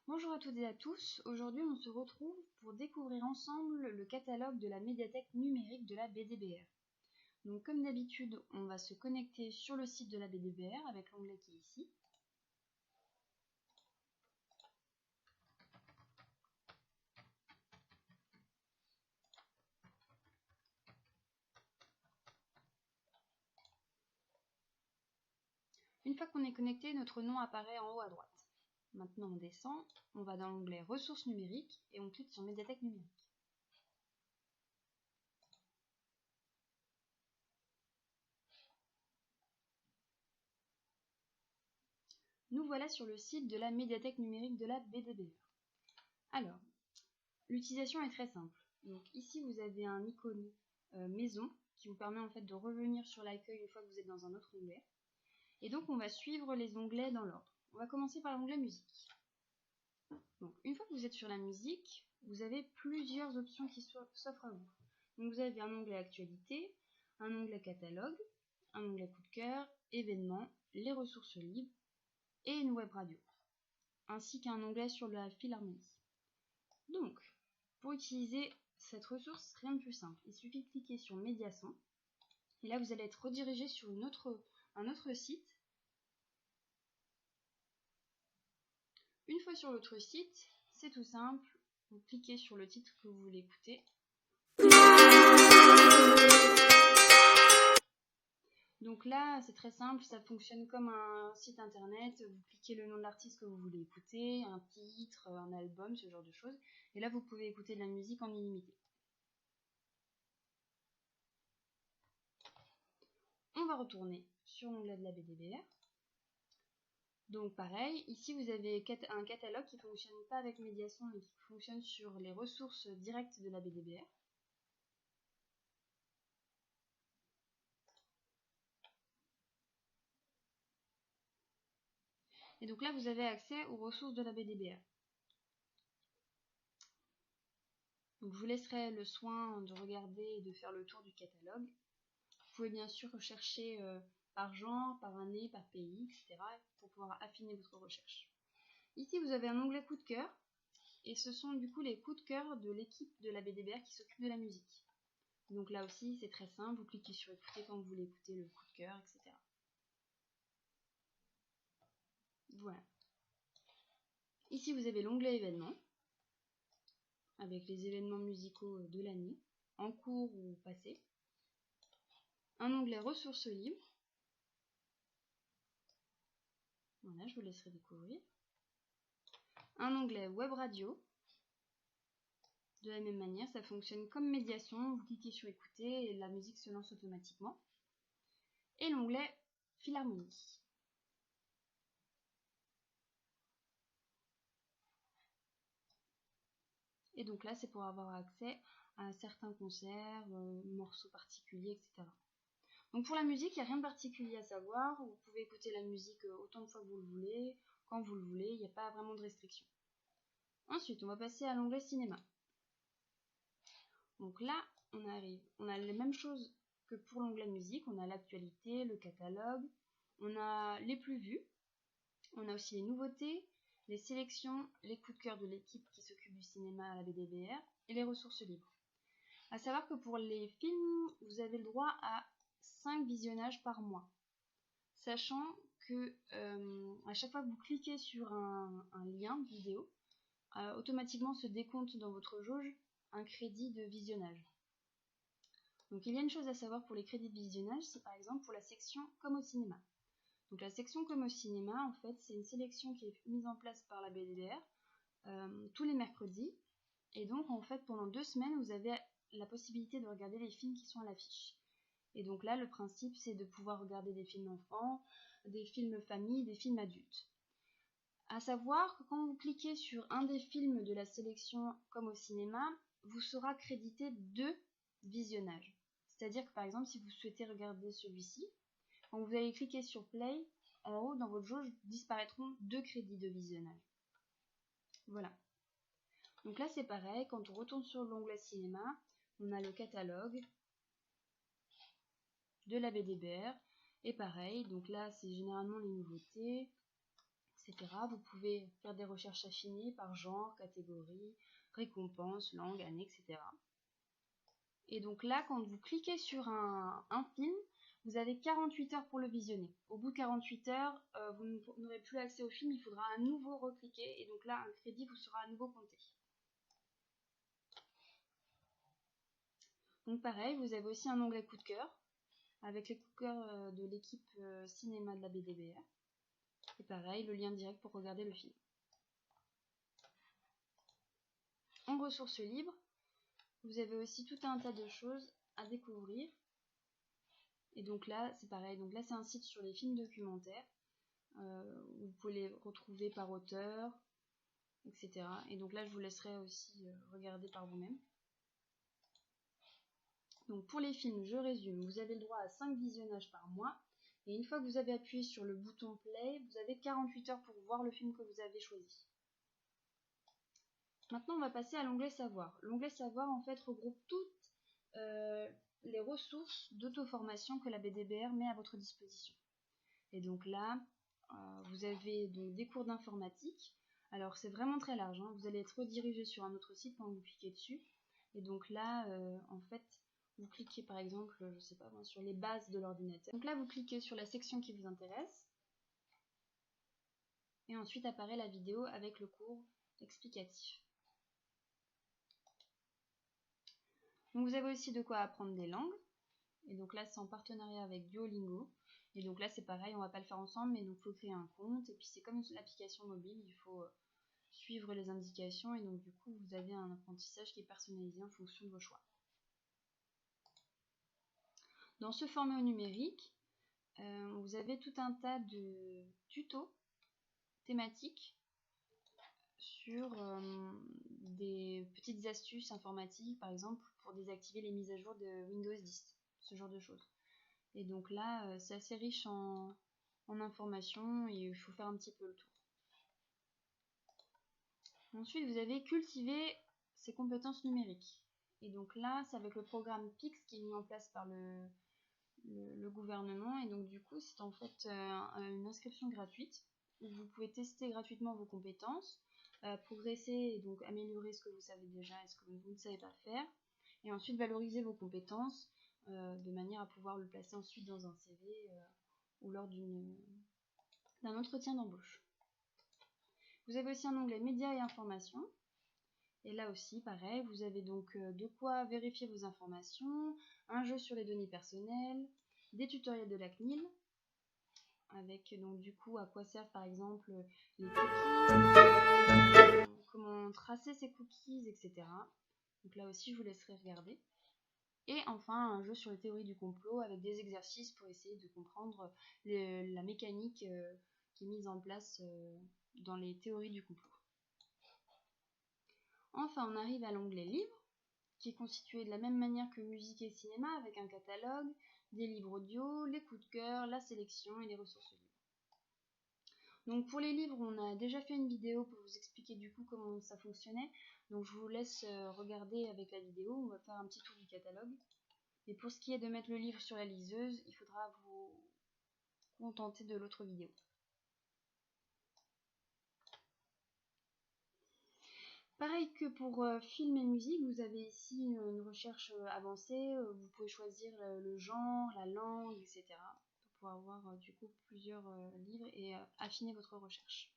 Bonjour à toutes et à tous, aujourd'hui on se retrouve pour découvrir ensemble le catalogue de la médiathèque numérique de la BDBR. Donc comme d'habitude, on va se connecter sur le site de la BDBR avec l'onglet qui est ici. Une fois qu'on est connecté, notre nom apparaît en haut à droite. Maintenant on descend, on va dans l'onglet ressources numériques et on clique sur médiathèque numérique. Nous voilà sur le site de la médiathèque numérique de la BDBR. Alors, l'utilisation est très simple. Donc ici vous avez un icône maison qui vous permet en fait de revenir sur l'accueil une fois que vous êtes dans un autre onglet. Et donc on va suivre les onglets dans l'ordre. On va commencer par l'onglet musique. Donc une fois que vous êtes sur la musique, vous avez plusieurs options qui s'offrent à vous. Donc vous avez un onglet actualité, un onglet catalogue, un onglet coup de cœur, événements, les ressources libres et une web radio, ainsi qu'un onglet sur la philharmonie. Donc, pour utiliser cette ressource, rien de plus simple. Il suffit de cliquer sur Médiason. Et là, vous allez être redirigé sur un autre site. Une fois sur l'autre site, c'est tout simple. Vous cliquez sur le titre que vous voulez écouter. Donc là, c'est très simple. Ça fonctionne comme un site internet. Vous cliquez le nom de l'artiste que vous voulez écouter, un titre, un album, ce genre de choses. Et là, vous pouvez écouter de la musique en illimité. On va retourner sur l'onglet de la BDBR. Donc pareil, ici vous avez un catalogue qui ne fonctionne pas avec Médiason mais qui fonctionne sur les ressources directes de la BDBR. Et donc là vous avez accès aux ressources de la BDBR. Donc je vous laisserai le soin de regarder et de faire le tour du catalogue. Vous pouvez bien sûr rechercher par genre, par année, par pays, etc. pour pouvoir affiner votre recherche. Ici vous avez un onglet coup de cœur et ce sont du coup les coups de cœur de l'équipe de la BDBR qui s'occupe de la musique. Donc là aussi c'est très simple, vous cliquez sur écouter quand vous voulez écouter le coup de cœur, etc. Voilà. Ici vous avez l'onglet événements avec les événements musicaux de l'année, en cours ou passé. Un onglet ressources libres. Voilà, je vous laisserai découvrir. Un onglet web radio. De la même manière, ça fonctionne comme Médiason. Vous cliquez sur écouter et la musique se lance automatiquement. Et l'onglet philharmonie. Et donc là, c'est pour avoir accès à certains concerts, morceaux particuliers, etc. Donc pour la musique, il n'y a rien de particulier à savoir. Vous pouvez écouter la musique autant de fois que vous le voulez, quand vous le voulez. Il n'y a pas vraiment de restriction. Ensuite, on va passer à l'onglet cinéma. Donc là, on a les mêmes choses que pour l'onglet musique. On a l'actualité, le catalogue, on a les plus vus. On a aussi les nouveautés, les sélections, les coups de cœur de l'équipe qui s'occupe du cinéma à la BDBR et les ressources libres. A savoir que pour les films, vous avez le droit à 5 visionnages par mois. Sachant que à chaque fois que vous cliquez sur un lien vidéo, automatiquement se décompte dans votre jauge un crédit de visionnage. Donc il y a une chose à savoir pour les crédits de visionnage, c'est par exemple pour la section comme au cinéma. Donc la section comme au cinéma, en fait, c'est une sélection qui est mise en place par la BDBR tous les mercredis. Et donc en fait, pendant 2 semaines, vous avez la possibilité de regarder les films qui sont à l'affiche. Et donc là, le principe, c'est de pouvoir regarder des films enfants, des films famille, des films adultes. À savoir que quand vous cliquez sur un des films de la sélection comme au cinéma, vous sera crédité 2 visionnages. C'est-à-dire que par exemple, si vous souhaitez regarder celui-ci, quand vous allez cliquer sur Play, en haut dans votre jauge disparaîtront 2 crédits de visionnage. Voilà. Donc là c'est pareil, quand on retourne sur l'onglet cinéma, on a le catalogue de la BDBR. Et pareil, donc là c'est généralement les nouveautés, etc. Vous pouvez faire des recherches affinées par genre, catégorie, récompense, langue, année, etc. Et donc là, quand vous cliquez sur un film, vous avez 48 heures pour le visionner. Au bout de 48 heures, vous n'aurez plus accès au film, il faudra à nouveau recliquer, et donc là, un crédit vous sera à nouveau compté. Donc pareil, vous avez aussi un onglet coup de cœur, avec les coups de cœur de l'équipe cinéma de la BDBR. Et pareil, le lien direct pour regarder le film. En ressources libres, vous avez aussi tout un tas de choses à découvrir. Et donc là, c'est pareil. Donc là, c'est un site sur les films documentaires. Vous pouvez les retrouver par auteur, etc. Et donc là, je vous laisserai aussi regarder par vous-même. Donc pour les films, je résume, vous avez le droit à 5 visionnages par mois. Et une fois que vous avez appuyé sur le bouton play, vous avez 48 heures pour voir le film que vous avez choisi. Maintenant, on va passer à l'onglet savoir. L'onglet savoir, en fait, regroupe toutes les ressources d'auto-formation que la BDBR met à votre disposition. Et donc là, vous avez donc des cours d'informatique. Alors c'est vraiment très large, hein. Vous allez être redirigé sur un autre site quand vous cliquez dessus. Et donc là, en fait, vous cliquez par exemple, je sais pas, sur les bases de l'ordinateur. Donc là, vous cliquez sur la section qui vous intéresse. Et ensuite apparaît la vidéo avec le cours explicatif. Donc vous avez aussi de quoi apprendre des langues. Et donc là, c'est en partenariat avec Duolingo. Et donc là, c'est pareil, on va pas le faire ensemble, mais donc il faut créer un compte. Et puis c'est comme l'application mobile, il faut suivre les indications. Et donc du coup, vous avez un apprentissage qui est personnalisé en fonction de vos choix. Dans ce format numérique, vous avez tout un tas de tutos thématiques sur des petites astuces informatiques, par exemple pour désactiver les mises à jour de Windows 10, ce genre de choses. Et donc là, c'est assez riche en informations et il faut faire un petit peu le tour. Ensuite, vous avez cultivé ses compétences numériques. Et donc là, c'est avec le programme PIX qui est mis en place par le gouvernement. Et donc du coup, c'est en fait une inscription gratuite où vous pouvez tester gratuitement vos compétences, progresser et donc améliorer ce que vous savez déjà et ce que vous ne savez pas faire. Et ensuite valoriser vos compétences de manière à pouvoir le placer ensuite dans un CV ou lors d'un entretien d'embauche. Vous avez aussi un onglet médias et informations. Et là aussi, pareil, vous avez donc de quoi vérifier vos informations, un jeu sur les données personnelles, des tutoriels de la CNIL, avec donc du coup à quoi servent par exemple les cookies, comment tracer ces cookies, etc. Donc là aussi, je vous laisserai regarder. Et enfin, un jeu sur les théories du complot avec des exercices pour essayer de comprendre la mécanique qui est mise en place dans les théories du complot. Enfin, on arrive à l'onglet livres, qui est constitué de la même manière que musique et cinéma, avec un catalogue, des livres audio, les coups de cœur, la sélection et les ressources libres. Donc pour les livres, on a déjà fait une vidéo pour vous expliquer du coup comment ça fonctionnait. Donc je vous laisse regarder avec la vidéo, on va faire un petit tour du catalogue. Et pour ce qui est de mettre le livre sur la liseuse, il faudra vous contenter de l'autre vidéo. Pareil que pour film et musique, vous avez ici une recherche avancée, vous pouvez choisir le genre, la langue, etc. pour pouvoir avoir du coup plusieurs livres et affiner votre recherche.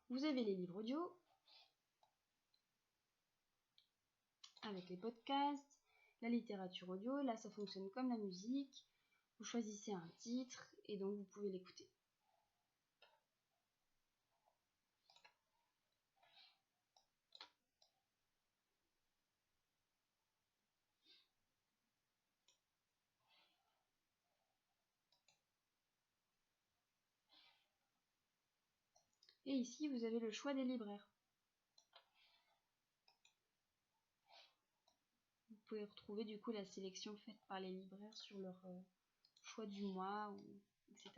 Vous avez les livres audio, avec les podcasts, la littérature audio, là ça fonctionne comme la musique, vous choisissez un titre et donc vous pouvez l'écouter. Et ici vous avez le choix des libraires. Vous pouvez retrouver du coup la sélection faite par les libraires sur leur choix du mois, etc.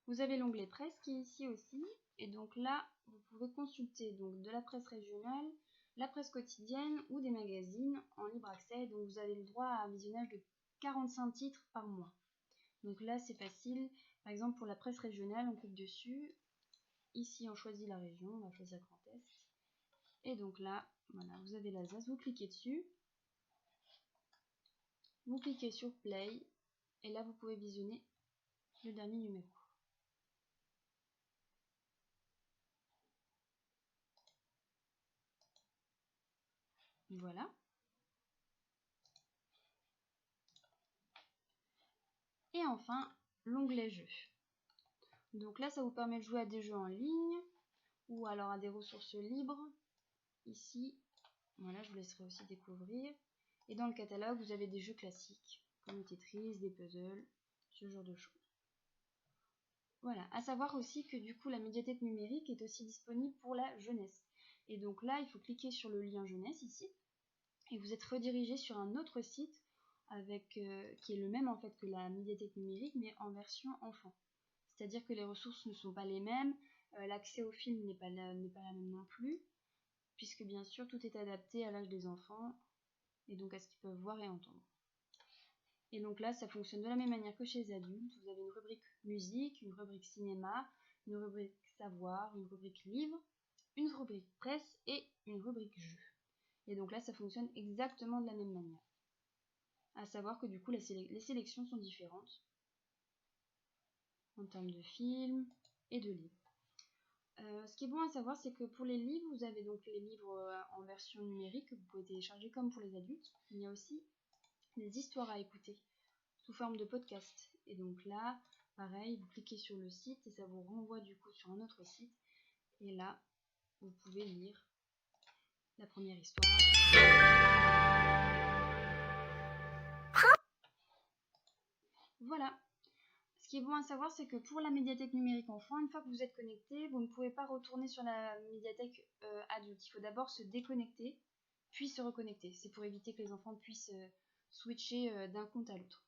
Vous avez l'onglet presse qui est ici aussi, et donc là vous pouvez consulter donc de la presse régionale, la presse quotidienne ou des magazines en libre accès. Donc vous avez le droit à un visionnage de 45 titres par mois. Donc là c'est facile, par exemple pour la presse régionale, on clique dessus, ici on choisit la région, on va choisir Grand Est, et donc là, voilà, vous avez l'Alsace, vous cliquez dessus, vous cliquez sur Play, et là vous pouvez visionner le dernier numéro. Voilà. Et enfin, l'onglet Jeux. Donc là, ça vous permet de jouer à des jeux en ligne ou alors à des ressources libres. Ici, voilà, je vous laisserai aussi découvrir. Et dans le catalogue, vous avez des jeux classiques comme le Tetris, des puzzles, ce genre de choses. Voilà, à savoir aussi que du coup, la médiathèque numérique est aussi disponible pour la jeunesse. Et donc là, il faut cliquer sur le lien jeunesse ici et vous êtes redirigé sur un autre site qui est le même en fait que la médiathèque numérique mais en version enfant. C'est-à-dire que les ressources ne sont pas les mêmes, l'accès au film n'est pas la même non plus, puisque bien sûr tout est adapté à l'âge des enfants et donc à ce qu'ils peuvent voir et entendre. Et donc là ça fonctionne de la même manière que chez les adultes, vous avez une rubrique musique, une rubrique cinéma, une rubrique savoir, une rubrique livre, une rubrique presse et une rubrique jeu. Et donc là ça fonctionne exactement de la même manière. À savoir que du coup les sélections sont différentes en termes de films et de livres. Ce qui est bon à savoir, c'est que pour les livres, vous avez donc les livres en version numérique que vous pouvez télécharger comme pour les adultes. Il y a aussi des histoires à écouter sous forme de podcast. Et donc là, pareil, vous cliquez sur le site et ça vous renvoie du coup sur un autre site. Et là, vous pouvez lire la première histoire. Voilà. Ce qui est bon à savoir, c'est que pour la médiathèque numérique enfant, une fois que vous êtes connecté, vous ne pouvez pas retourner sur la médiathèque adulte. Il faut d'abord se déconnecter, puis se reconnecter. C'est pour éviter que les enfants puissent switcher d'un compte à l'autre.